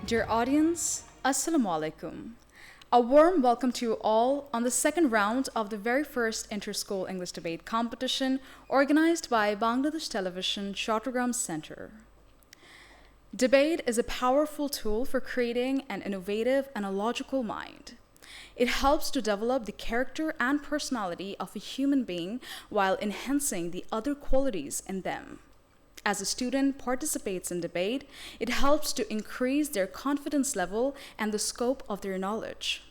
Dear audience, Assalamu alaikum. A warm welcome to you all on the second round of the very first inter-school English debate competition organized by Bangladesh Television Chattogram Center. Debate is a powerful tool for creating an innovative and a logical mind. It helps to develop the character and personality of a human being while enhancing the other qualities in them. As a student participates in debate, it helps to increase their confidence level and the scope of their knowledge.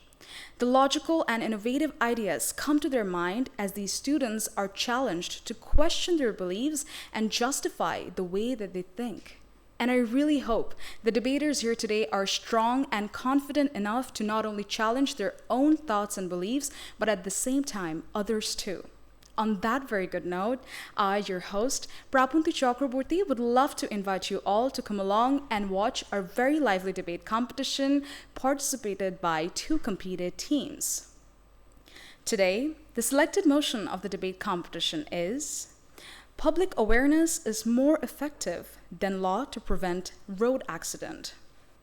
The logical and innovative ideas come to their mind as these students are challenged to question their beliefs and justify the way that they think. And I really hope the debaters here today are strong and confident enough to not only challenge their own thoughts and beliefs, but at the same time, others too. On that very good note, I, your host, Prapanti Chakrabarti, would love to invite you all to come along and watch our very lively debate competition participated by two competed teams. Today, the selected motion of the debate competition is Public awareness is more effective than law to prevent road accident.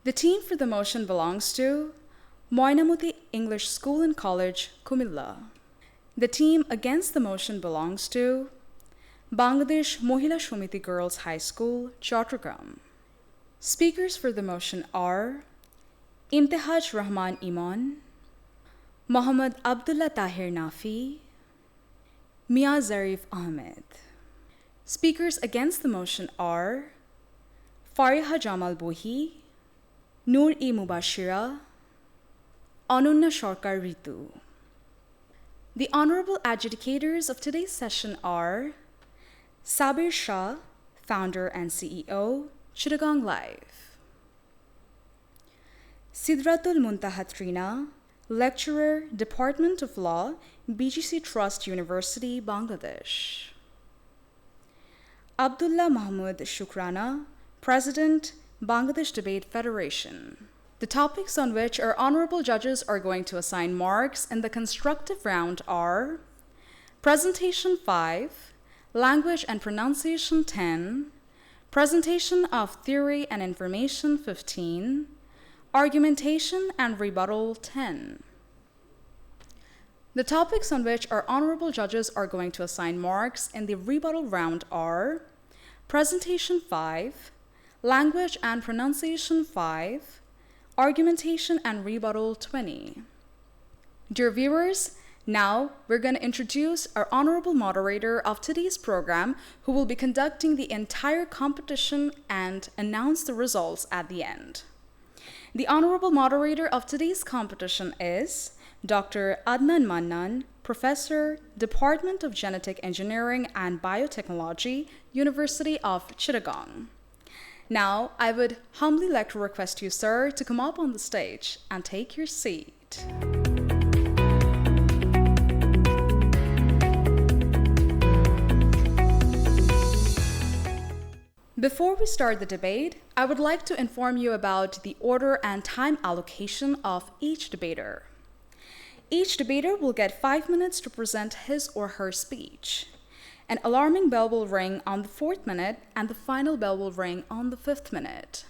The team for the motion belongs to Mainamati English School and College, Cumilla. The team against the motion belongs to Bangladesh Mahila Samiti Girls High School, Chattogram. Speakers for the motion are Imtihaj Rahman Iman, Mohammad Abdullah Tahir Nafi, Mia Zarif Ahmed. Speakers against the motion are Fariha Jamal Bohi, Noor-e Mubashira, Anunna Sarkar Ritu. The honorable adjudicators of today's session are Sabir Shah, founder and CEO, Chittagong Live; Sidratul Muntaha Trina, lecturer, Department of Law, BGC Trust University, Bangladesh; Abdullah Mahmud Shukrana, President, Bangladesh Debate Federation. The topics on which our honorable judges are going to assign marks in the constructive round are Presentation 5, Language and Pronunciation 10, Presentation of Theory and Information 15, Argumentation and Rebuttal 10. The topics on which our honorable judges are going to assign marks in the rebuttal round are Presentation 5, Language and Pronunciation 5, Argumentation and Rebuttal 20. Dear viewers, now we're going to introduce our honorable moderator of today's program who will be conducting the entire competition and announce the results at the end. The honorable moderator of today's competition is Dr. Adnan Mannan, Professor, Department of Genetic Engineering and Biotechnology, University of Chittagong. Now, I would humbly like to request you, sir, to come up on the stage and take your seat. Before we start the debate, I would like to inform you about the order and time allocation of each debater. Each debater will get 5 minutes to present his or her speech. An alarming bell will ring on the 4th minute, and the final bell will ring on the 5th minute.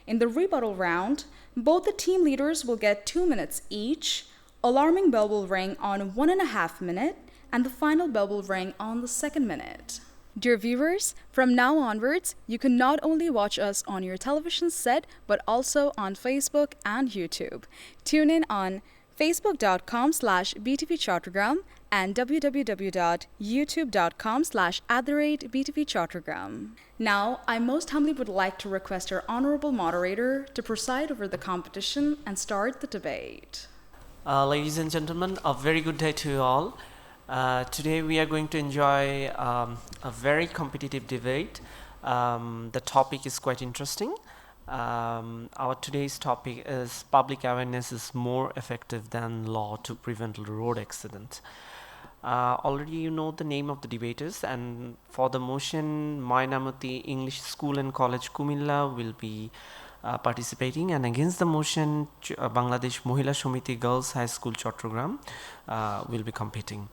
In the rebuttal round, both the team leaders will get 2 minutes each. Alarming bell will ring on 1.5 minutes, and the final bell will ring on the 2nd minute. Dear viewers, from now onwards, you can not only watch us on your television set, but also on Facebook and YouTube. Tune in on facebook.com/btvchattogram and www.youtube.com/@btvchattogram. Now, I most humbly would like to request our honorable moderator to preside over the competition and start the debate. Ladies and gentlemen, a very good day to you all. Today we are going to enjoy a very competitive debate. The topic is quite interesting. Our today's topic is public awareness is more effective than law to prevent road accident. Already you know the name of the debaters, and for the motion, Mainamati English School and College, Cumilla will be participating, and against the motion, Bangladesh Mahila Samiti Girls High School, Chattogram will be competing.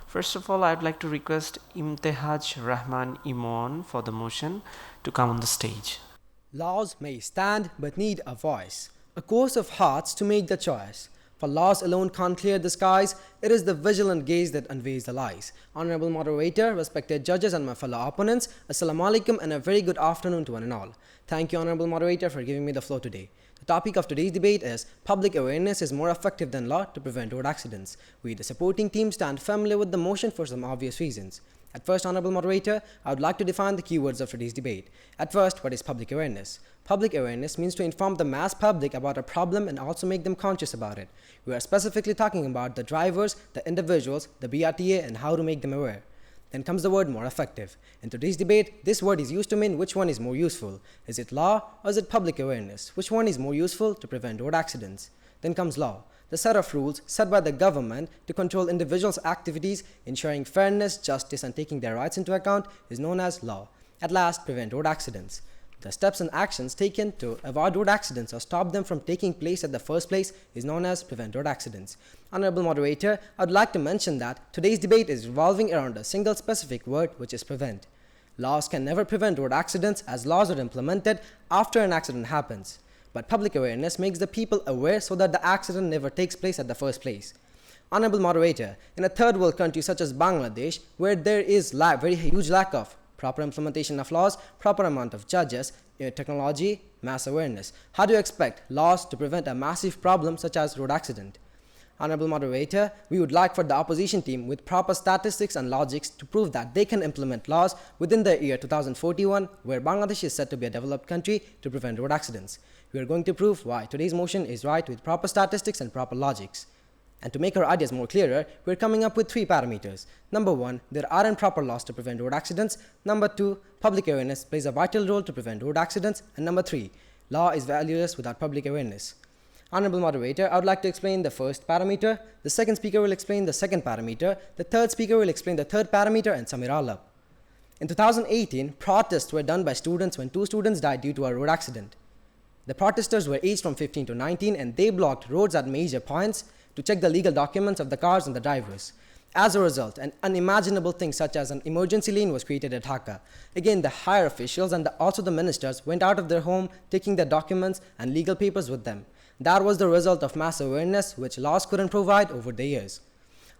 First of all, I'd like to request Imtihaj Rahman Iman for the motion to come on the stage. Laws may stand but need a voice, a course of hearts to make the choice. For laws alone can't clear the skies, it is the vigilant gaze that unveils the lies. Honorable moderator, respected judges and my fellow opponents, Assalamu alaikum and a very good afternoon to one and all. Thank you, honorable moderator, for giving me the floor today. The topic of today's debate is public awareness is more effective than law to prevent road accidents. We, the supporting team, stand familiar with the motion for some obvious reasons. At first, honorable moderator, I would like to define the keywords of today's debate. At first, what is public awareness? Public awareness means to inform the mass public about a problem and also make them conscious about it. We are specifically talking about the drivers, the individuals, the BRTA, and how to make them aware. Then comes the word more effective. In today's debate, this word is used to mean which one is more useful. Is it law or is it public awareness? Which one is more useful to prevent road accidents? Then comes law, the set of rules set by the government to control individuals' activities, ensuring fairness, justice, and taking their rights into account is known as law. At last, prevent road accidents. The steps and actions taken to avoid road accidents or stop them from taking place at the first place is known as prevent road accidents. Honorable moderator, I would like to mention that today's debate is revolving around a single specific word, which is prevent. Laws can never prevent road accidents as laws are implemented after an accident happens. But public awareness makes the people aware so that the accident never takes place at the first place. Honorable moderator, in a third world country such as Bangladesh, where there is very huge lack of proper implementation of laws, proper amount of judges, technology, mass awareness, how do you expect laws to prevent a massive problem such as road accident? Honorable moderator, we would like for the opposition team with proper statistics and logics to prove that they can implement laws within the year 2041, where Bangladesh is said to be a developed country, to prevent road accidents. We are going to prove why today's motion is right with proper statistics and proper logics. And to make our ideas more clearer, we are coming up with 3 parameters. Number 1, there aren't proper laws to prevent road accidents. Number 2, public awareness plays a vital role to prevent road accidents. And number 3, law is valueless without public awareness. Honorable moderator, I would like to explain the first parameter. The second speaker will explain the second parameter. The third speaker will explain the third parameter and sum it all up. In 2018, protests were done by students when 2 students died due to a road accident. The protesters were aged from 15 to 19 and they blocked roads at major points to check the legal documents of the cars and the drivers. As a result, an unimaginable thing such as an emergency lane was created at Dhaka. Again, the higher officials and also the ministers went out of their home taking their documents and legal papers with them. That was the result of mass awareness which laws couldn't provide over the years.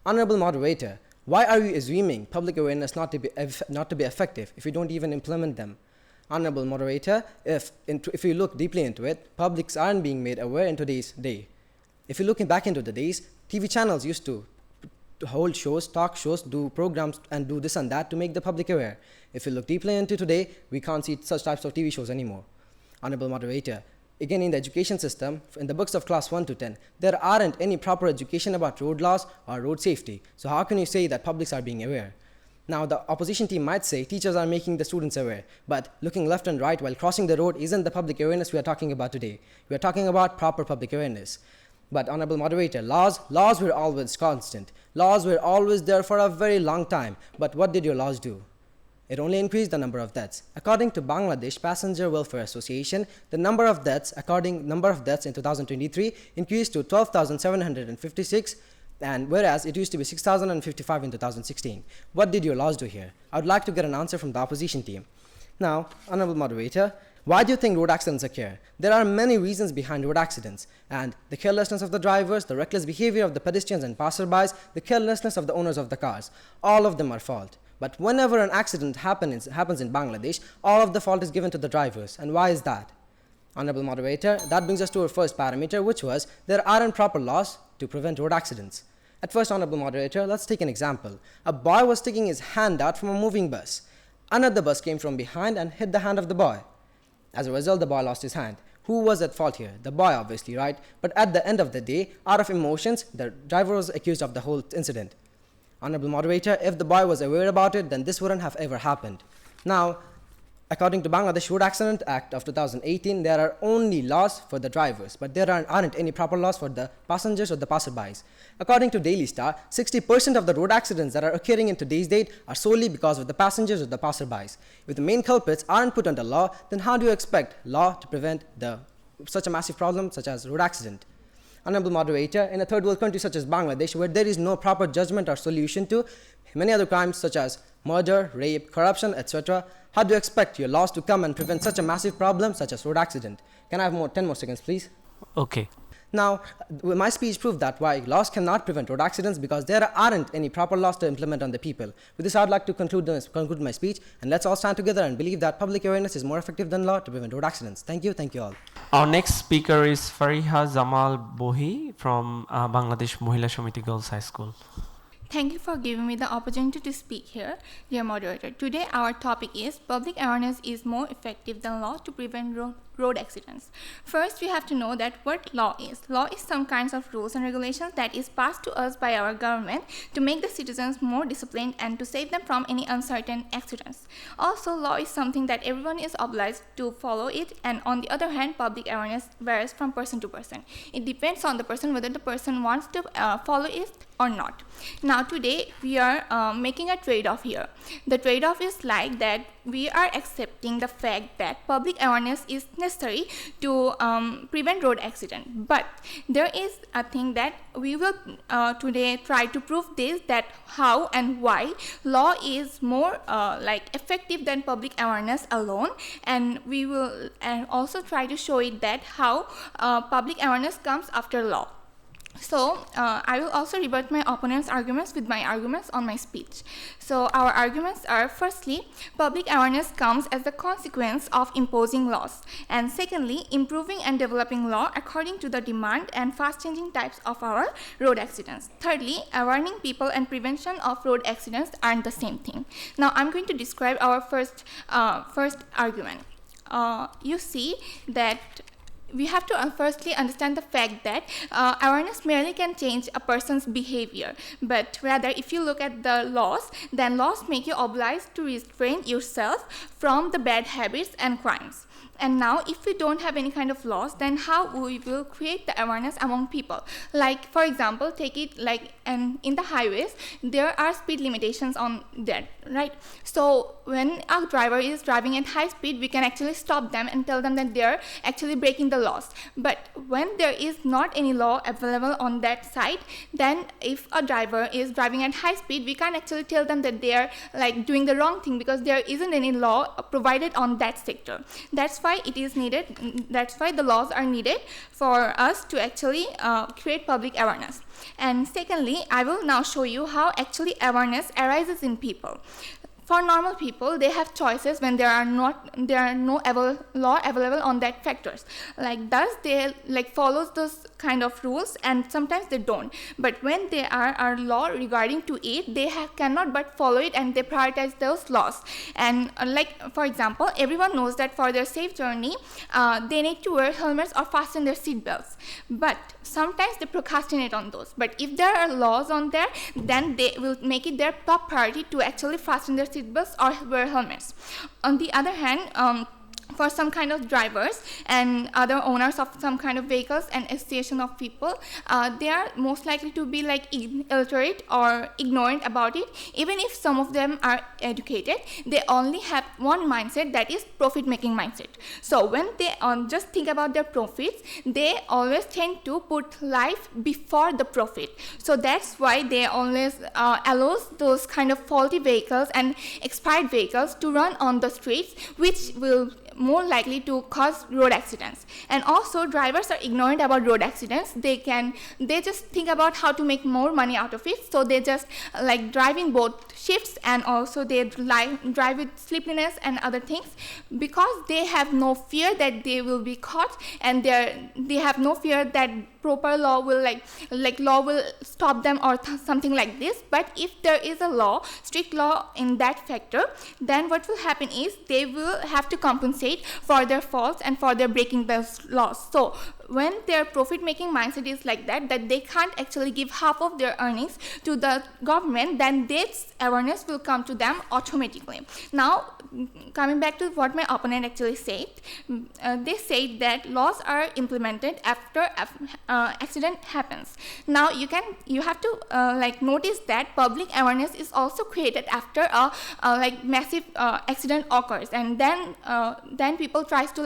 Honorable moderator, why are you assuming public awareness not to be effective if you don't even implement them? Honorable moderator, if you look deeply into it, publics aren't being made aware in today's day. If you're looking back into the days, TV channels used to hold shows, talk shows, do programs and do this and that to make the public aware. If you look deeply into today, we can't see such types of TV shows anymore. Honorable moderator, again in the education system, in the books of class 1 to 10, there aren't any proper education about road laws or road safety. So how can you say that publics are being aware? Now the opposition team might say teachers are making the students aware, but looking left and right while crossing the road isn't the public awareness we are talking about today. We are talking about proper public awareness. But honorable moderator, laws were always constant. Laws were always there for a very long time. But what did your laws do? It only increased the number of deaths. According to Bangladesh Passenger Welfare Association, the number of deaths in 2023 increased to 12,756, and whereas it used to be 6,055 in 2016. What did your laws do here? I would like to get an answer from the opposition team. Now, honorable moderator, why do you think road accidents occur? There are many reasons behind road accidents, and the carelessness of the drivers, the reckless behavior of the pedestrians and passerbys, the carelessness of the owners of the cars, all of them are fault. But whenever an accident happens in Bangladesh, all of the fault is given to the drivers. And why is that? Honorable moderator, that brings us to our first parameter, which was there aren't proper laws to prevent road accidents. At first, honorable moderator, let's take an example. A boy was sticking his hand out from a moving bus. Another bus came from behind and hit the hand of the boy. As a result, the boy lost his hand. Who was at fault here? The boy, obviously, right? But at the end of the day, out of emotions, the driver was accused of the whole incident. Honorable moderator, if the boy was aware about it, then this wouldn't have ever happened. Now, according to Bangladesh Road Accident Act of 2018, there are only laws for the drivers, but there aren't any proper laws for the passengers or the passerbys. According to Daily Star, 60% of the road accidents that are occurring in today's date are solely because of the passengers or the passerbys. If the main culprits aren't put under law, then how do you expect law to prevent such a massive problem such as road accident? Honorable moderator, in a third world country such as Bangladesh, where there is no proper judgment or solution to many other crimes such as murder, rape, corruption, etc., how do you expect your laws to come and prevent such a massive problem such as road accident? Can I have 10 more seconds, please? Okay. Now, my speech proved that why laws cannot prevent road accidents because there aren't any proper laws to implement on the people. With this, I would like to conclude my speech, and let's all stand together and believe that public awareness is more effective than law to prevent road accidents. Thank you all. Our next speaker is Fariha Jamal Bohi from Bangladesh Mahila Samiti Girls High School. Thank you for giving me the opportunity to speak here, dear moderator. Today our topic is public awareness is more effective than law to prevent road accidents. First, we have to know that what law is. Law is some kinds of rules and regulations that is passed to us by our government to make the citizens more disciplined and to save them from any uncertain accidents. Also, law is something that everyone is obliged to follow it, and on the other hand, public awareness varies from person to person. It depends on the person whether the person wants to follow it or not. Now today we are making a trade-off here. The trade-off is like that we are accepting the fact that public awareness is necessary to prevent road accident, but there is a thing that we will today try to prove this, that how and why law is more effective than public awareness alone, and we will also try to show it that how public awareness comes after law. So I will also rebut my opponent's arguments with my arguments on my speech. So our arguments are: firstly, public awareness comes as a consequence of imposing laws, and secondly, improving and developing law according to the demand and fast-changing types of our road accidents. Thirdly, warning people and prevention of road accidents aren't the same thing. Now I'm going to describe our first argument. You see that we have to firstly understand the fact that awareness merely can change a person's behavior, but rather if you look at the laws, then laws make you obliged to restrain yourself from the bad habits and crimes. And now if we don't have any kind of laws, then how we will create the awareness among people? Like, for example, take it like in the highways, there are speed limitations on that, right? So when a driver is driving at high speed, we can actually stop them and tell them that they're actually breaking the laws. But when there is not any law available on that side, then if a driver is driving at high speed, we can't actually tell them that they're like doing the wrong thing because there isn't any law provided on that sector. That's why it is needed. That's why the laws are needed for us to actually create public awareness. And secondly, I will now show you how actually awareness arises in people. For normal people, they have choices when there are no law available on that factors. Like thus, they follows those kind of rules, and sometimes they don't. But when there are law regarding to it, they cannot but follow it, and they prioritize those laws. And for example, everyone knows that for their safe journey, they need to wear helmets or fasten their seat belts. But sometimes they procrastinate on those. But if there are laws on there, then they will make it their top priority to actually fasten their seat belts or wear helmets. On the other hand, for some kind of drivers and other owners of some kind of vehicles and association of people, they are most likely to be illiterate or ignorant about it. Even if some of them are educated, they only have one mindset, that is profit making mindset. So when they just think about their profits, they always tend to put life before the profit. So that's why they always allows those kind of faulty vehicles and expired vehicles to run on the streets, which will more likely to cause road accidents. And also, drivers are ignorant about road accidents. They just think about how to make more money out of it, so they just drive in both shifts, and also they drive with sleepiness and other things, because they have no fear that they will be caught, and they have no fear that proper law will law will stop them or something like this. But if there is a law, strict law in that factor, then what will happen is they will have to compensate for their faults and for their breaking those laws. So when their profit making mindset is like that they can't actually give half of their earnings to the government, then this awareness will come to them automatically. Now coming back to what my opponent actually said, they said that laws are implemented after accident happens. Now you have to notice that public awareness is also created after a massive accident occurs, and then people tries to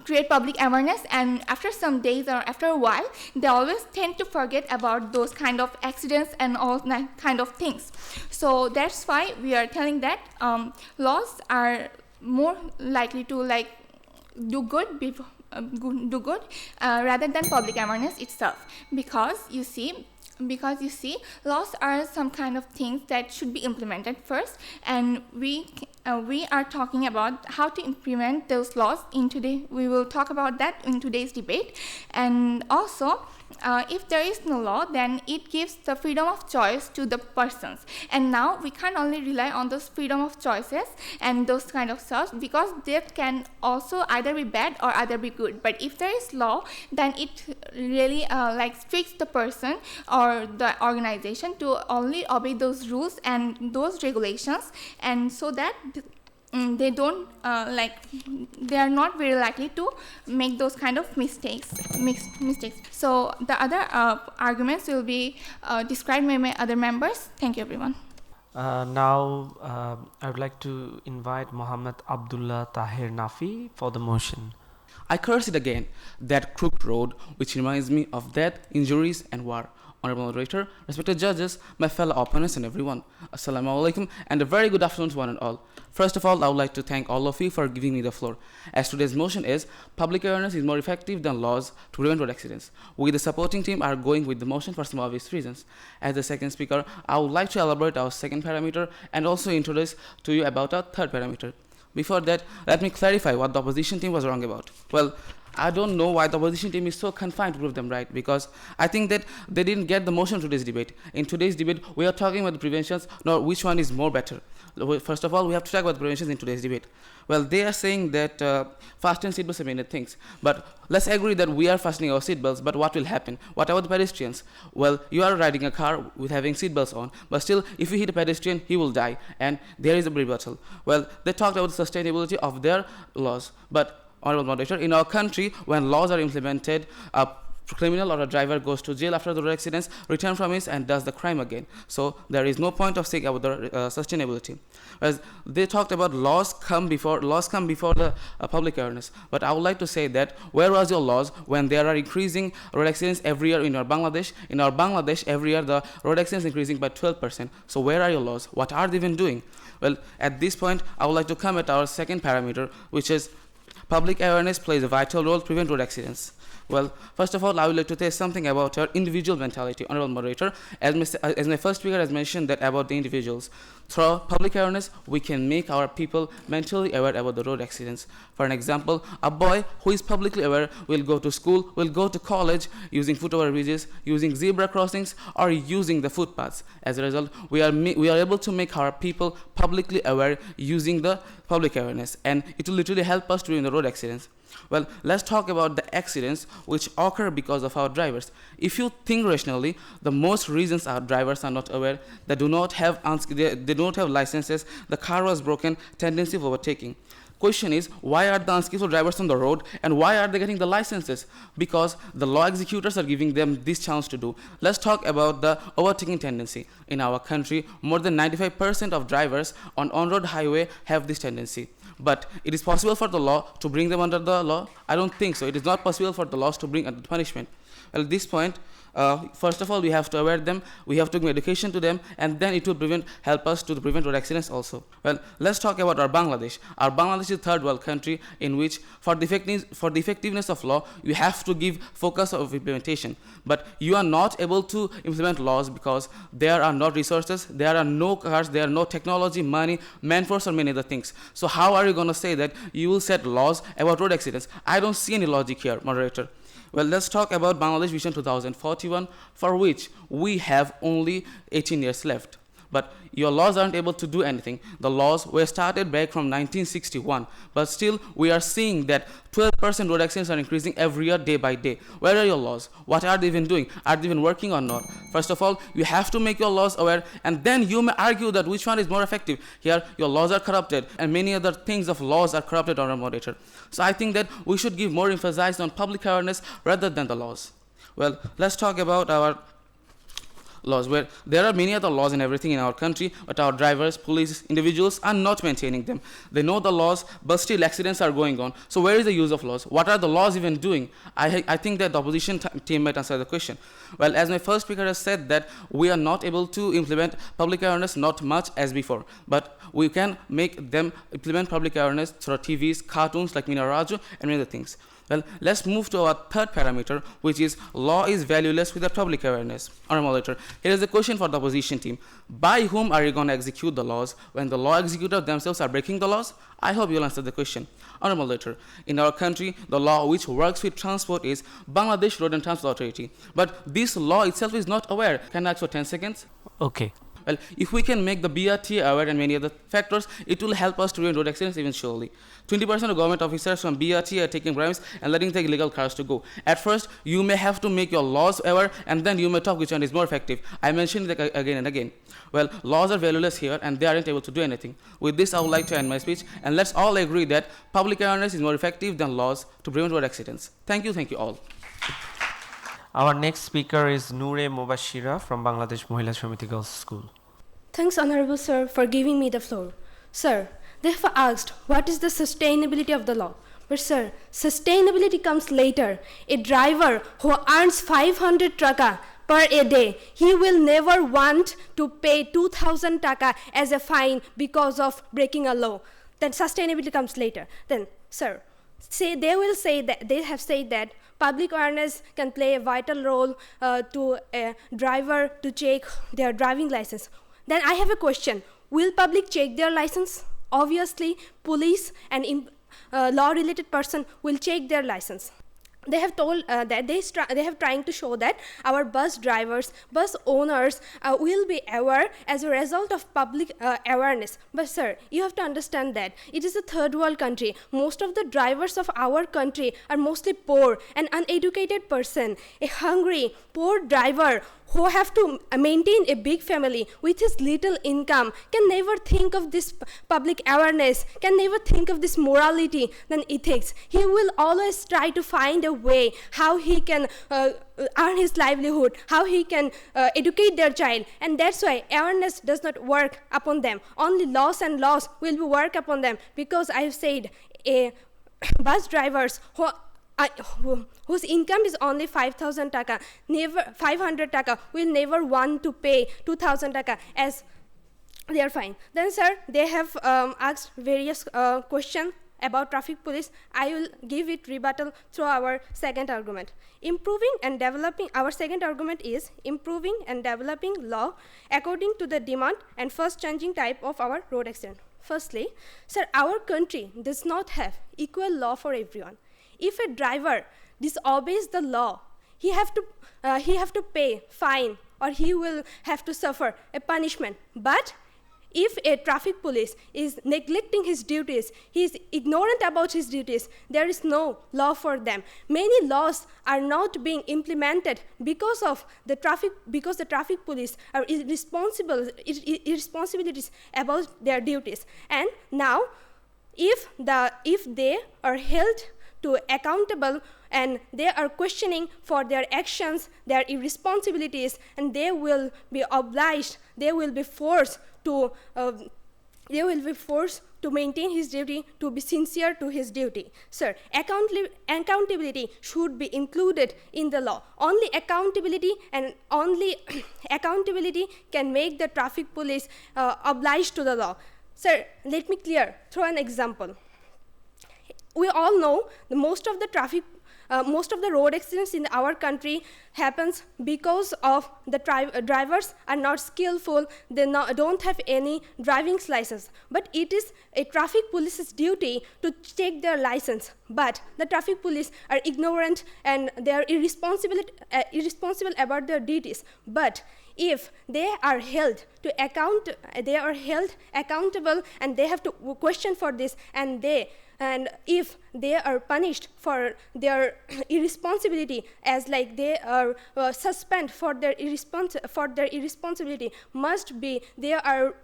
create public awareness, and after some days or after a while they always tend to forget about those kind of accidents and all that kind of things. So that's why we are telling that laws are more likely to like do good before rather than public awareness itself, because you see laws are some kind of things that should be implemented first, and we are talking about how to implement those laws in today. We will talk about that in today's debate. And also, if there is no law, then it gives the freedom of choice to the persons, and now we can't only rely on those freedom of choices and those kind of stuff, because they can also either be bad or either be good. But if there is law, then it really like restricts the person or the organization to only obey those rules and those regulations, and so that they don't they are not very likely to make those kind of mistakes. So the other arguments will be described by my other members. Thank you, everyone. Now I would like to invite Mohammed Abdullah Tahir Nafi for the motion. I curse it again, that crooked road which reminds me of death, injuries and war. Honorable moderator, respected judges, my fellow opponents and everyone, Assalamu alaikum and a very good afternoon to one and all. First of all, I would like to thank all of you for giving me the floor. As today's motion is, public awareness is more effective than laws to prevent road accidents. We, the supporting team, are going with the motion for some obvious reasons. As the second speaker, I would like to elaborate our second parameter and also introduce to you about our third parameter. Before that, let me clarify what the opposition team was wrong about. Well, I don't know why the opposition team is so confined to prove them right, because I think that they didn't get the motion to today's debate. In today's debate, we are talking about the preventions, not which one is more better. First of all, we have to talk about the preventions in today's debate. Well, they are saying that fasten seatbelts are many things, but let's agree that we are fastening our seatbelts, but what will happen? What about the pedestrians? Well, you are riding a car with having seatbelts on, but still, if you hit a pedestrian, he will die, and there is a rebuttal. Well, they talked about the sustainability of their laws, but Honorable moderator, in our country, when laws are implemented, a criminal or a driver goes to jail after the road accidents, returns from it and does the crime again. So there is no point of saying about the sustainability. As they talked about laws come before the public awareness. But I would like to say that where was your laws when there are increasing road accidents every year in our Bangladesh? In our Bangladesh, every year the road accidents increasing by 12%. So where are your laws? What are they even doing? Well, at this point, I would like to come at our second parameter, which is public awareness plays a vital role to prevent road accidents. Well, first of all, I would like to say something about our individual mentality. Honorable moderator, as my first speaker has mentioned that about the individuals. Through public awareness, we can make our people mentally aware about the road accidents. For an example, a boy who is publicly aware will go to school, will go to college using foot over bridges, using zebra crossings, or using the footpaths. As a result, we are able to make our people publicly aware using the public awareness, and it will literally help us during the road accidents. Well, let's talk about the accidents which occur because of our drivers. If you think rationally, the most reasons our drivers are not aware, they do not have licenses, the car was broken, tendency of overtaking. Question is, why are the unskillful drivers on the road and why are they getting the licenses? Because the law executors are giving them this chance to do. Let's talk about the overtaking tendency. In our country, more than 95% of drivers on on-road highway have this tendency. But it is possible for the law to bring them under the law? I don't think so. It is not possible for the laws to bring under punishment. Well, at this point, first of all, we have to aware them, we have to give education to them, and then it will help us to prevent road accidents also. Well, let's talk about our Bangladesh. Our Bangladesh is a third world country in which for the effectiveness of law, you have to give focus of implementation. But you are not able to implement laws because there are no resources, there are no cars, there are no technology, money, manforce, or many other things. So how are you going to say that you will set laws about road accidents? I don't see any logic here, moderator. Well, let's talk about Bangladesh Vision 2041, for which we have only 18 years left. But your laws aren't able to do anything. The laws were started back from 1961, but still we are seeing that 12% road accidents are increasing every year, day by day. Where are your laws? What are they even doing? Are they even working or not? First of all, you have to make your laws aware, and then you may argue that which one is more effective. Here, your laws are corrupted, and many other things of laws are corrupted, Honorable Moderator. So I think that we should give more emphasis on public awareness rather than the laws. Well, let's talk about our laws, where there are many other laws and everything in our country, but our drivers, police, individuals are not maintaining them. They know the laws, but still accidents are going on. So where is the use of laws? What are the laws even doing? I think that the opposition team might answer the question. Well, as my first speaker has said, that we are not able to implement public awareness not much as before, but we can make them implement public awareness through TVs, cartoons like Mina Raju and many other things. Well, let's move to our third parameter, which is law is valueless without public awareness. Honorable Moderator, here is a question for the opposition team. By whom are you going to execute the laws when the law executors themselves are breaking the laws? I hope you'll answer the question. Honorable Moderator, in our country, the law which works with transport is Bangladesh Road and Transport Authority. But this law itself is not aware. Can I ask for 10 seconds? Okay. Well, if we can make the BRT aware and many other factors, it will help us to prevent road accidents eventually. 20% of government officers from BRT are taking bribes and letting the illegal cars to go. At first, you may have to make your laws aware, and then you may talk which one is more effective. I mentioned it again and again. Well, laws are valueless here, and they aren't able to do anything. With this, I would like to end my speech, and let's all agree that public awareness is more effective than laws to prevent road accidents. Thank you all. Our next speaker is Noore Mubashira from Bangladesh Mahila Samiti Girls School. Thanks, Honorable Sir, for giving me the floor. Sir, they have asked what is the sustainability of the law. But sir, sustainability comes later. A driver who earns 500 taka per a day, he will never want to pay 2,000 taka as a fine because of breaking a law. Then sustainability comes later. Then, sir, they have said that public awareness can play a vital role to a driver to check their driving license. Then I have a question. Will public check their license? Obviously, police and law-related person will check their license. They have told that they have trying to show that our bus drivers, bus owners will be aware as a result of public awareness. But sir, you have to understand that it is a third world country. Most of the drivers of our country are mostly poor and uneducated person. A hungry, poor driver who have to maintain a big family with his little income can never think of this public awareness, can never think of this morality, then ethics. He will always try to find a way how he can earn his livelihood, how he can educate their child, and that's why awareness does not work upon them. Only laws and laws will work upon them, because I have said bus drivers whose income is only 5,000 taka, 500 taka, will never want to pay 2,000 taka as they are fine. Then sir, they have asked various questions about traffic police. I will give it rebuttal through our second argument. Our second argument is improving and developing law according to the demand and first changing type of our road accident. Firstly, sir, our country does not have equal law for everyone. If a driver disobeys the law, he have to pay fine, or he will have to suffer a punishment. But if a traffic police is neglecting his duties, he is ignorant about his duties, there is no law for them. Many laws are not being implemented because the traffic police are irresponsibilities about their duties. And now, if they are held to accountable and they are questioning for their actions, their irresponsibilities, and they will be obliged, they will be forced to maintain his duty, to be sincere to his duty. Sir, accountability should be included in the law. Only accountability and only accountability can make the traffic police obliged to the law. Sir, let me clear through an example. We all know most of the road accidents in our country happens because of the drivers are not skillful, they don't have any driving license. But it is a traffic police's duty to check their license. But the traffic police are ignorant and they are irresponsible about their duties. But if they are held accountable and they have to question for this, and if they are punished for their irresponsibility, as like they are suspended for their irresponsibility,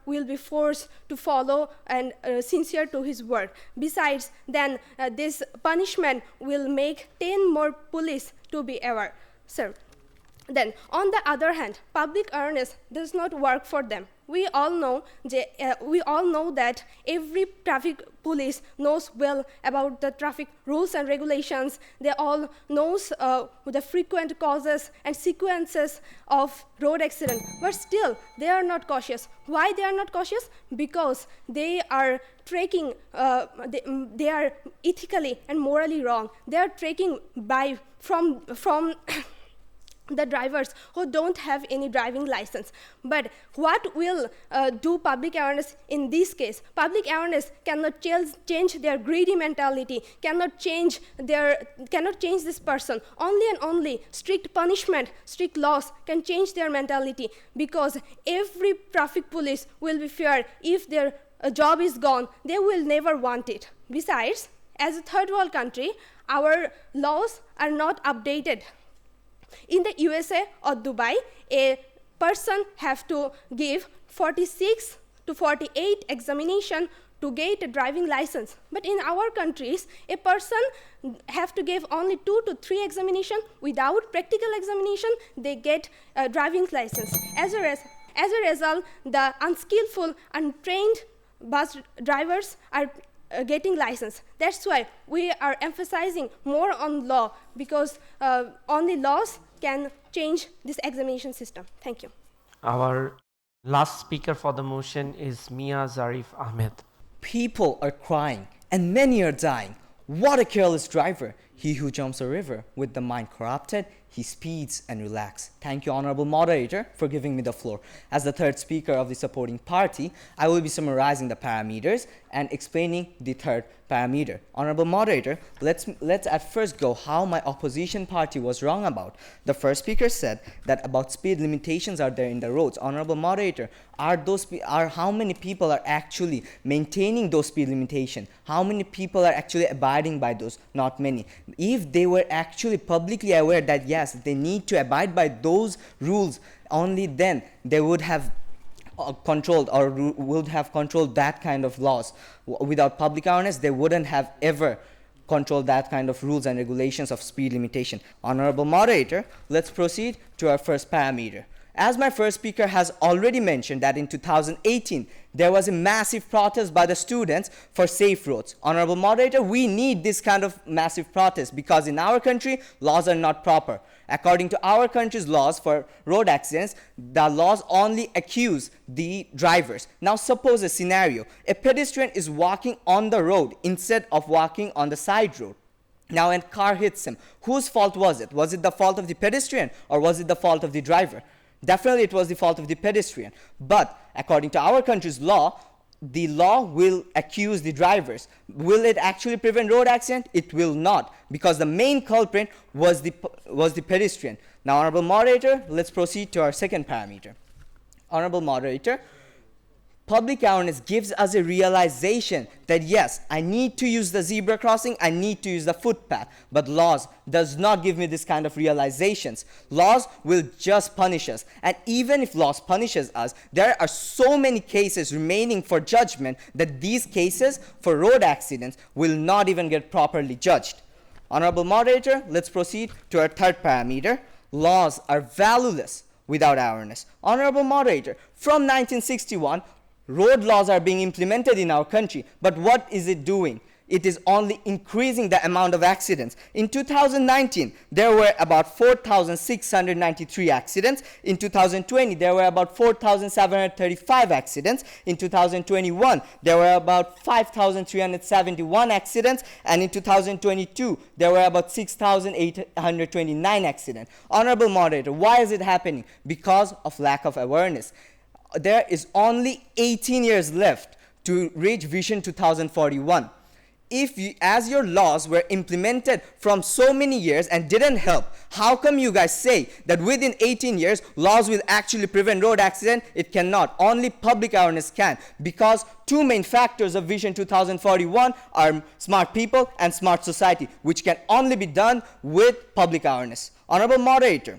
will be forced to follow and sincere to his work. Besides, then this punishment will make 10 more police to be aware. Sir, Then, on the other hand, public awareness does not work for them. We all know that every traffic police knows well about the traffic rules and regulations. They all knows the frequent causes and sequences of road accident. But still, they are not cautious. Why they are not cautious? Because they are trekking. They are ethically and morally wrong. They are trekking from the drivers who don't have any driving license. But what will do public awareness in this case? Public awareness cannot change their greedy mentality, cannot change this person. Only and only strict punishment, strict laws can change their mentality, because every traffic police will be fair. If their job is gone, they will never want it. Besides, as a third world country, our laws are not updated. In the USA or Dubai, a person have to give 46 to 48 examination to get a driving license. But in our countries, a person have to give only 2 to 3 examination. Without practical examination, they get a driving license. As a result, the unskillful, untrained bus drivers are getting license. That's why we are emphasizing more on law, because only laws can change this examination system. Thank you. Our last speaker for the motion is Mia Zarif Ahmed. People are crying and many are dying. What a careless driver. He who jumps a river with the mind corrupted, he speeds and relax. Thank you, Honorable Moderator, for giving me the floor. As the third speaker of the supporting party, I will be summarizing the parameters and explaining the third parameter. Honorable Moderator, let's at first go how my opposition party was wrong about. The first speaker said that about speed limitations are there in the roads. Honorable Moderator, how many people are actually maintaining those speed limitations? How many people are actually abiding by those? Not many. If they were actually publicly aware that yes, they need to abide by those rules, only then they would have controlled that kind of laws. Without public awareness, they wouldn't have ever controlled that kind of rules and regulations of speed limitation. Honorable Moderator, let's proceed to our first parameter. As my first speaker has already mentioned that in 2018, there was a massive protest by the students for safe roads. Honorable Moderator, we need this kind of massive protest because in our country, laws are not proper. According to our country's laws for road accidents, the laws only accuse the drivers. Now suppose a scenario. A pedestrian is walking on the road instead of walking on the side road. Now a car hits him. Whose fault was it? Was it the fault of the pedestrian or was it the fault of the driver? Definitely it was the fault of the pedestrian. But according to our country's law, the law will accuse the drivers. Will it actually prevent road accident? It will not, because the main culprit was the pedestrian. Now, Honorable Moderator, let's proceed to our second parameter. Honorable Moderator, public awareness gives us a realization that yes, I need to use the zebra crossing, I need to use the footpath, but laws does not give me this kind of realizations. Laws will just punish us, and even if laws punishes us, there are so many cases remaining for judgment that these cases for road accidents will not even get properly judged. Honorable Moderator, let's proceed to our third parameter. Laws are valueless without awareness. Honorable Moderator, from 1961, road laws are being implemented in our country, but what is it doing? It is only increasing the amount of accidents. In 2019, there were about 4,693 accidents. In 2020, there were about 4,735 accidents. In 2021, there were about 5,371 accidents. And in 2022, there were about 6,829 accidents. Honorable Moderator, why is it happening? Because of lack of awareness. There is only 18 years left to reach Vision 2041. If you, as your laws were implemented from so many years and didn't help, how come you guys say that within 18 years laws will actually prevent road accident? It cannot. Only public awareness can, because two main factors of Vision 2041 are smart people and smart society, which can only be done with public awareness. Honorable Moderator,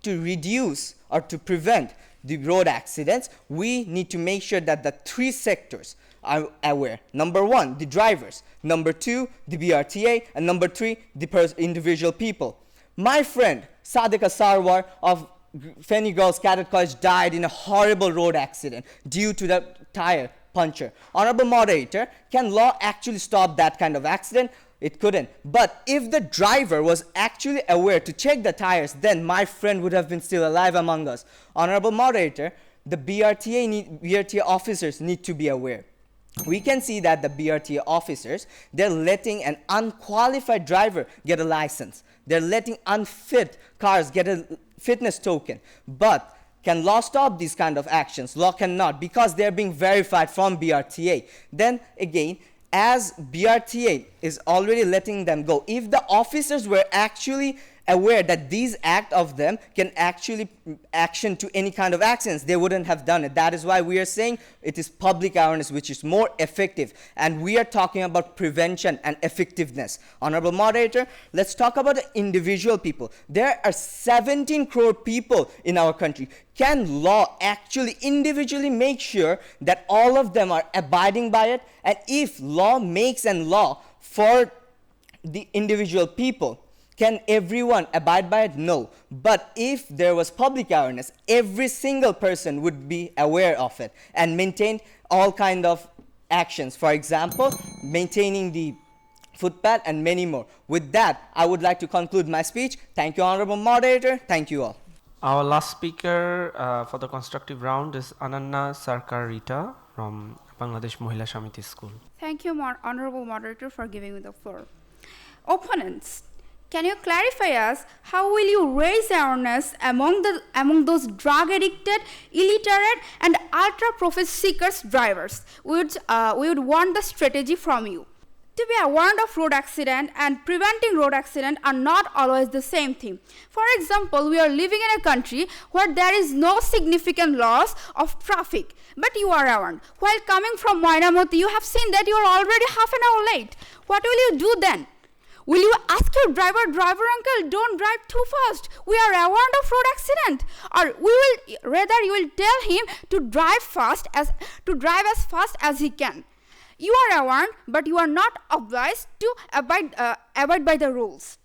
to reduce or to prevent the road accidents, we need to make sure that the three sectors are aware. Number one, the drivers. Number two, the BRTA. And number three, the individual people. My friend Sadika Sarwar of Feni Girls Cadet College died in a horrible road accident due to the tire puncture. Honorable moderator, can law actually stop that kind of accident? It couldn't. But if the driver was actually aware to check the tires, then my friend would have been still alive among us. Honorable moderator, the BRTA officers need to be aware. We can see that the BRTA officers, they're letting an unqualified driver get a license. They're letting unfit cars get a fitness token. But can law stop these kind of actions? Law cannot, because they're being verified from BRTA. Then again, as BRTA is already letting them go, if the officers were actually aware that these act of them can actually action to any kind of accidents, they wouldn't have done it. That is why we are saying it is public awareness which is more effective, and we are talking about prevention and effectiveness. Honorable moderator, let's talk about the individual people. There are 17 crore people in our country. Can law actually individually make sure that all of them are abiding by it? And if law makes an law for the individual people, can everyone abide by it? No. But if there was public awareness, every single person would be aware of it and maintain all kind of actions. For example, maintaining the footpath and many more. With that, I would like to conclude my speech. Thank you, honorable moderator. Thank you all. Our last speaker for the constructive round is Ananna Sarkar Rita from Bangladesh Mahila Samiti School. Thank you, honorable moderator, for giving me the floor. Opponents, can you clarify us how will you raise awareness among those drug addicted, illiterate, and ultra profit seekers drivers? We would want the strategy from you. To be warned of road accident and preventing road accident are not always the same thing. For example, we are living in a country where there is no significant loss of traffic, but you are warned. While coming from Mainamati, you have seen that you are already half an hour late. What will you do then? Will you ask your driver uncle, don't drive too fast, we are warned of road accident? Or you will tell him to drive as fast as he can. You are warned, but you are not obliged to abide by the rules.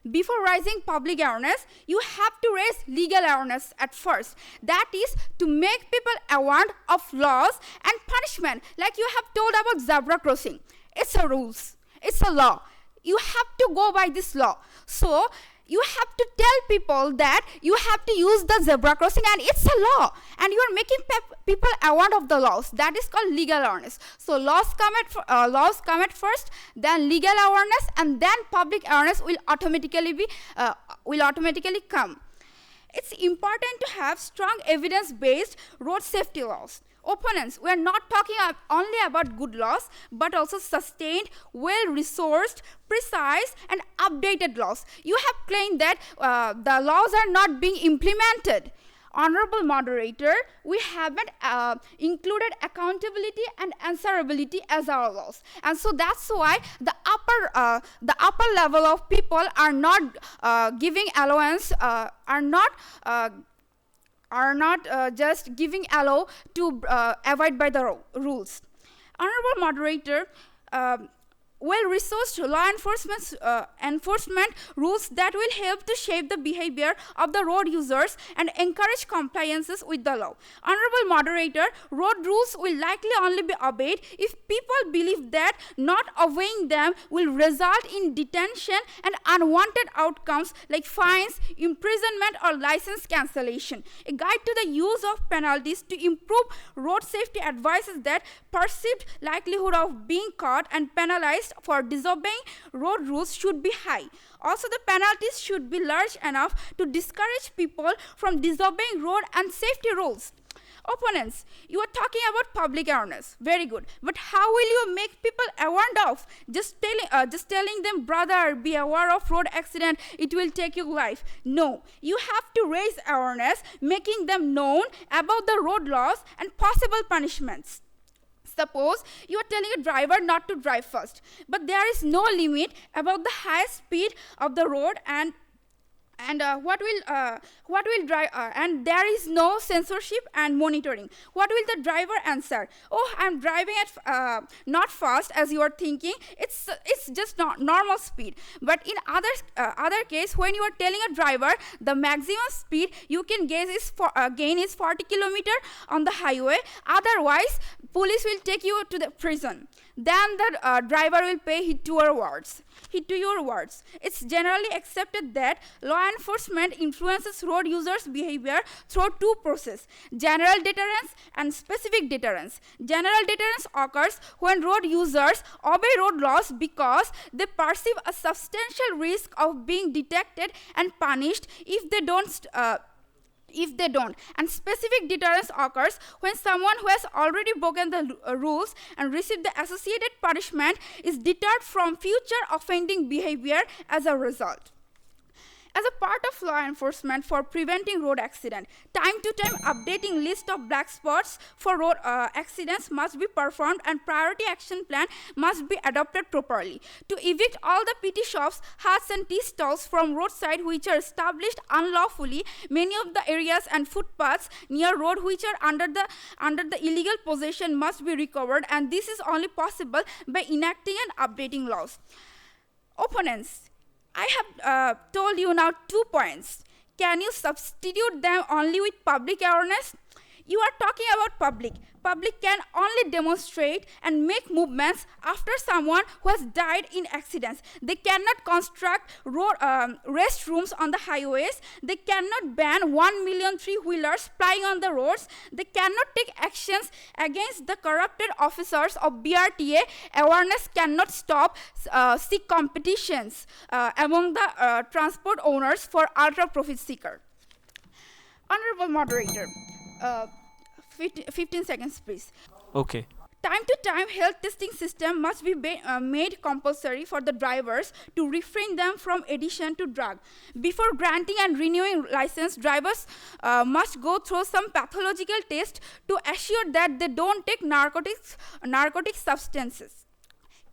Before raising public awareness, you have to raise legal awareness at first. That is to make people aware of laws and punishment, like you have told about zebra crossing. It's a rules. It's a law. You have to go by this law. So you have to tell people that you have to use the zebra crossing and it's a law. And you are making people aware of the laws. That is called legal awareness. So laws come at first, then legal awareness, and then public awareness will automatically come. It's important to have strong evidence-based road safety laws. Opponents, we are not talking only about good laws, but also sustained, well-resourced, precise, and updated laws. You have claimed that the laws are not being implemented. Honorable moderator, we haven't included accountability and answerability as our laws, and so that's why the upper level of people are not giving allowance, are not just giving allow to abide by the rules. Honorable moderator, well-resourced law enforcement rules that will help to shape the behavior of the road users and encourage compliances with the law. Honorable moderator, road rules will likely only be obeyed if people believe that not obeying them will result in detention and unwanted outcomes like fines, imprisonment, or license cancellation. A guide to the use of penalties to improve road safety advises that perceived likelihood of being caught and penalized for disobeying road rules should be high. Also, the penalties should be large enough to discourage people from disobeying road and safety rules. Opponents, you are talking about public awareness. Very good. But how will you make people aware of? Just telling them, brother, be aware of road accident, it will take your life. No. You have to raise awareness, making them known about the road laws and possible punishments. Suppose you are telling a driver not to drive fast, but there is no limit about the highest speed of the road, and And what will drive and there is no censorship and monitoring. What will the driver answer? Oh, I'm driving at not fast as you are thinking, it's just not normal speed. But in other case, when you are telling a driver the maximum speed you can gain is 40 kilometer on the highway, otherwise police will take you to the prison, then the driver will pay heed to your words. It's generally accepted that law enforcement influences road users' behavior through two processes: general deterrence and specific deterrence. General deterrence occurs when road users obey road laws because they perceive a substantial risk of being detected and punished if they don't. And specific deterrence occurs when someone who has already broken the rules and received the associated punishment is deterred from future offending behavior as a result. As a part of law enforcement for preventing road accident, time to time updating list of black spots for road accidents must be performed and priority action plan must be adopted properly. To evict all the PT shops, huts and tea stalls from roadside which are established unlawfully, many of the areas and footpaths near road which are under the illegal possession must be recovered, and this is only possible by enacting and updating laws. Opponents, I have told you now 2 points. Can you substitute them only with public awareness? You are talking about public. Public can only demonstrate and make movements after someone who has died in accidents. They cannot construct restrooms on the highways. They cannot ban 1 million three-wheelers plying on the roads. They cannot take actions against the corrupted officers of BRTA. Awareness cannot stop seek competitions among the transport owners for ultra-profit seeker. Honorable Moderator, 15 seconds please. Okay. Time to time health testing system must be made compulsory for the drivers to refrain them from addiction to drug. Before granting and renewing license, drivers must go through some pathological test to assure that they don't take narcotic substances.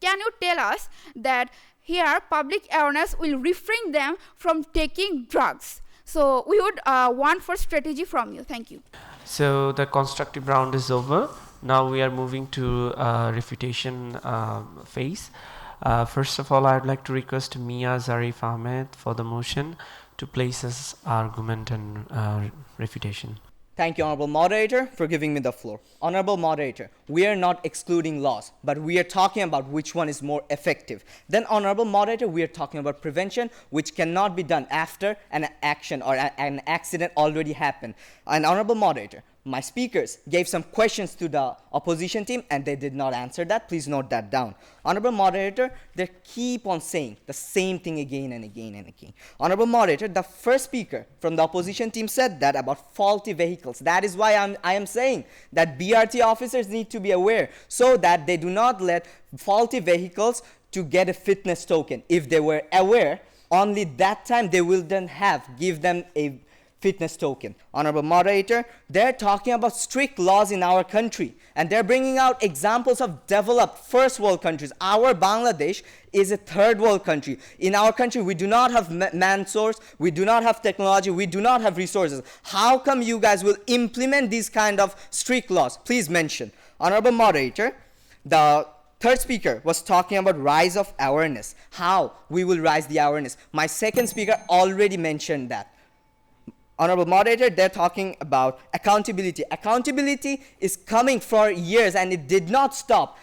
Can you tell us that here public awareness will refrain them from taking drugs? So we would want for strategy from you. Thank you. So the constructive round is over. Now we are moving to refutation phase. First of all, I would like to request Mia Zarif Ahmed for the motion to place his argument and refutation. Thank you, Honorable Moderator, for giving me the floor. Honorable Moderator, we are not excluding laws, but we are talking about which one is more effective. Then, Honorable Moderator, we are talking about prevention, which cannot be done after an action or an accident already happened. And Honorable Moderator, my speakers gave some questions to the opposition team and they did not answer that. Please note that down. Honorable Moderator, they keep on saying the same thing again and again and again. Honorable Moderator, the first speaker from the opposition team said that about faulty vehicles. That is why I am saying that BRT officers need to be aware so that they do not let faulty vehicles to get a fitness token. If they were aware, only that time they will then give them a fitness token. Honorable Moderator, they're talking about strict laws in our country and they're bringing out examples of developed first world countries. Our Bangladesh is a third world country. In our country, we do not have man-source, we do not have technology, we do not have resources. How come you guys will implement these kind of strict laws? Please mention. Honorable Moderator, the third speaker was talking about rise of awareness. How we will rise the awareness. My second speaker already mentioned that. Honorable Moderator, they're talking about accountability. Accountability is coming for years and it did not stop.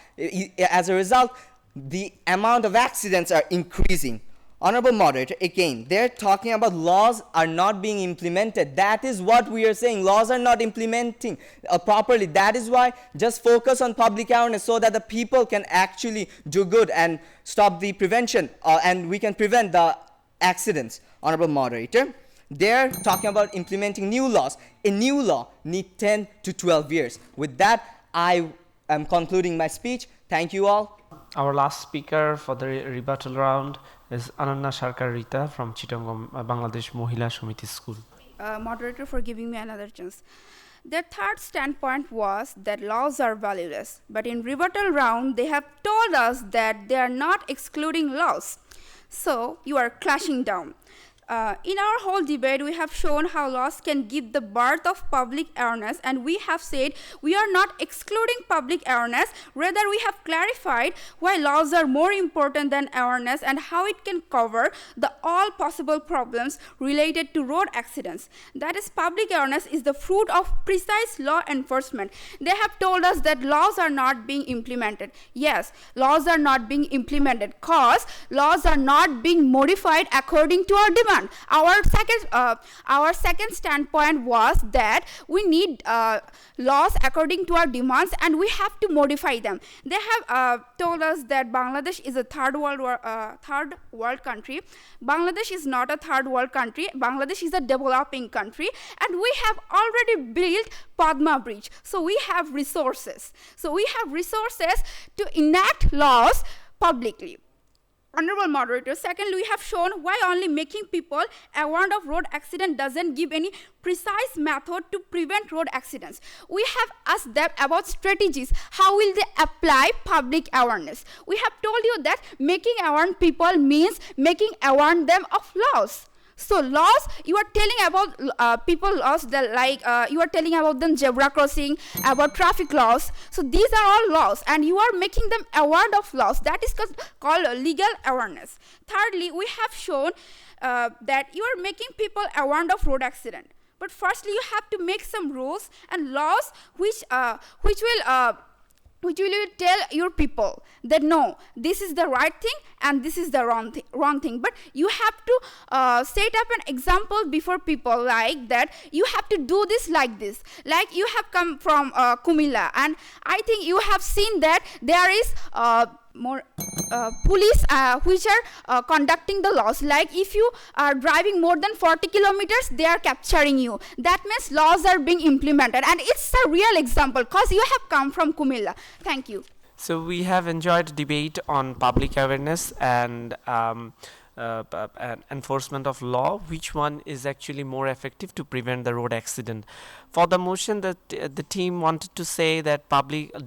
As a result, the amount of accidents are increasing. Honorable Moderator, again, they're talking about laws are not being implemented. That is what we are saying. Laws are not implementing properly. That is why just focus on public awareness so that the people can actually do good and stop the prevention and we can prevent the accidents. Honorable Moderator, they're talking about implementing new laws. A new law needs 10 to 12 years. With that, I am concluding my speech. Thank you all. Our last speaker for the rebuttal round is Ananya Sarkar Rita from Chattogram, Bangladesh Mahila Samiti School. Moderator, for giving me another chance. Their third standpoint was that laws are valueless. But in rebuttal round, they have told us that they are not excluding laws. So you are clashing down. In our whole debate, we have shown how laws can give the birth of public awareness, and we have said we are not excluding public awareness. Rather, we have clarified why laws are more important than awareness and how it can cover the all possible problems related to road accidents. That is, public awareness is the fruit of precise law enforcement. They have told us that laws are not being implemented. Yes, laws are not being implemented because laws are not being modified according to our demand. Our second standpoint was that we need laws according to our demands, and we have to modify them. They have told us that Bangladesh is a third world country. Bangladesh is not a third world country. Bangladesh is a developing country, and we have already built Padma Bridge. So we have resources. To enact laws publicly. Honorable Moderator, secondly, we have shown why only making people aware of road accident doesn't give any precise method to prevent road accidents. We have asked them about strategies. How will they apply public awareness? We have told you that making aware people means making aware them of laws. So laws, you are telling about people laws that you are telling about them zebra crossing, about traffic laws. So these are all laws, and you are making them aware of laws. That is called legal awareness. Thirdly, we have shown that you are making people aware of road accident. But firstly, you have to make some rules and laws which will tell your people that no, this is the right thing and this is the wrong thing. But you have to set up an example before people, like that you have to do this like this. Like you have come from Cumilla, and I think you have seen that there is more police which are conducting the laws. Like if you are driving more than 40 kilometers, they are capturing you. That means laws are being implemented, and it's a real example because you have come from Cumilla. Thank you. So we have enjoyed debate on public awareness and enforcement of law. Which one is actually more effective to prevent the road accident? For the motion, that the team wanted to say that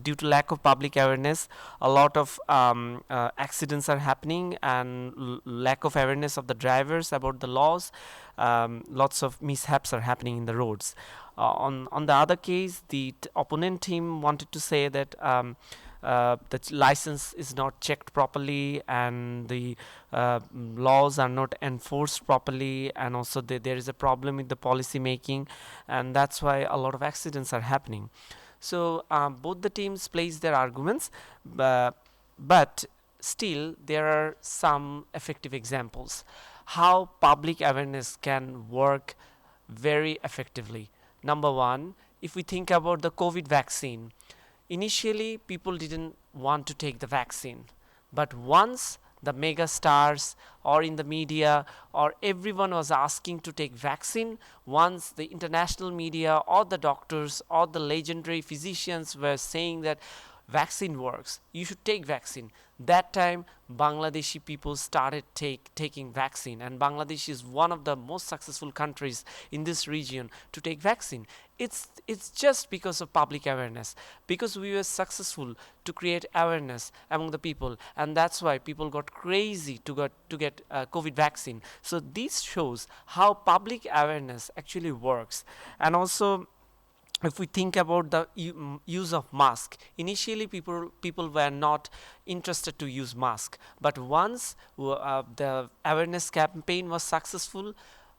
due to lack of public awareness, a lot of accidents are happening, and lack of awareness of the drivers about the laws, lots of mishaps are happening in the roads. On the other case, the opponent team wanted to say that the license is not checked properly, and the laws are not enforced properly, and also there is a problem with the policy making, and that's why a lot of accidents are happening. So both the teams place their arguments, but still there are some effective examples how public awareness can work very effectively. Number one, if we think about the COVID vaccine, initially people didn't want to take the vaccine, but once the mega stars or in the media or everyone was asking to take vaccine, once the international media or the doctors or the legendary physicians were saying that vaccine works, you should take vaccine, that time Bangladeshi people started taking vaccine, and Bangladesh is one of the most successful countries in this region to take vaccine. It's just because of public awareness, because we were successful to create awareness among the people, and that's why people got crazy to get COVID vaccine. So this shows how public awareness actually works. And also, if we think about the use of mask, initially people were not interested to use mask, but once the awareness campaign was successful,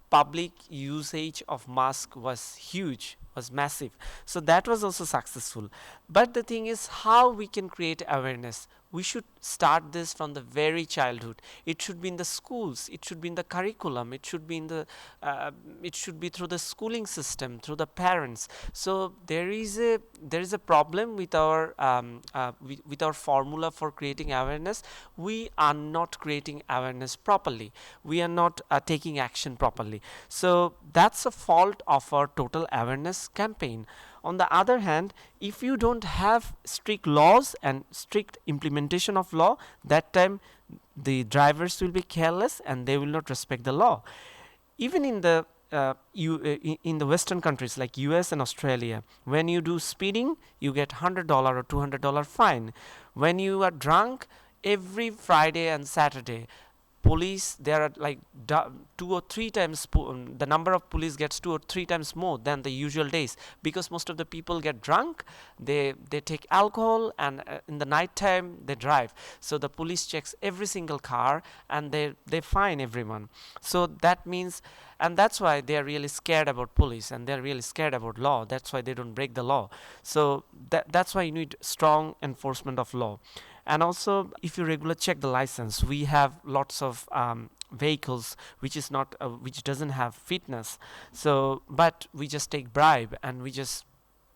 public usage of mask was huge, was massive. So that was also successful. But the thing is how we can create awareness. We should start this from the very childhood. It should be in the schools. It should be in the curriculum. It should be in the. It should be through the schooling system, through the parents. So there is a problem with our with our formula for creating awareness. We are not creating awareness properly. We are not taking action properly. So that's a fault of our total awareness campaign. On the other hand, if you don't have strict laws and strict implementation of law, that time the drivers will be careless and they will not respect the law. Even in the in the Western countries like US and Australia, when you do speeding, you get $100 or $200 fine. When you are drunk, every Friday and Saturday, police, there are like 2 or 3 times, the number of police gets 2 or 3 times more than the usual days, because most of the people get drunk, they take alcohol, and in the night time they drive. So the police checks every single car, and they fine everyone. So that means, and that's why they are really scared about police, and they're really scared about law. That's why they don't break the law. So that's why you need strong enforcement of law. And also, if you regularly check the license, we have lots of vehicles which is not which doesn't have fitness. So but we just take bribe, and we just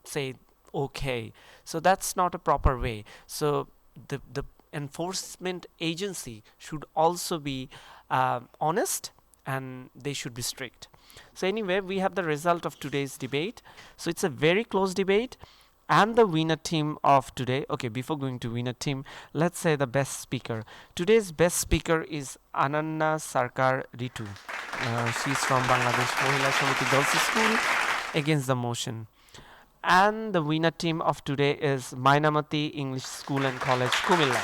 say okay. So that's not a proper way. So the enforcement agency should also be honest, and they should be strict. So anyway, we have the result of today's debate. So it's a very close debate. And the winner team of today, okay, before going to winner team, let's say the best speaker. Today's best speaker is Ananya Sarkar Ritu. She's from Bangladesh Mahila Samiti Girls School against the motion. And the winner team of today is Mainamati English School and College, Cumilla.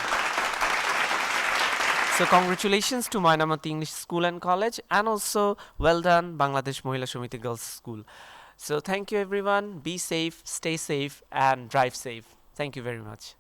So congratulations to Mainamati English School and College, and also well done Bangladesh Mahila Samiti Girls School. So thank you everyone, be safe, stay safe, and drive safe. Thank you very much.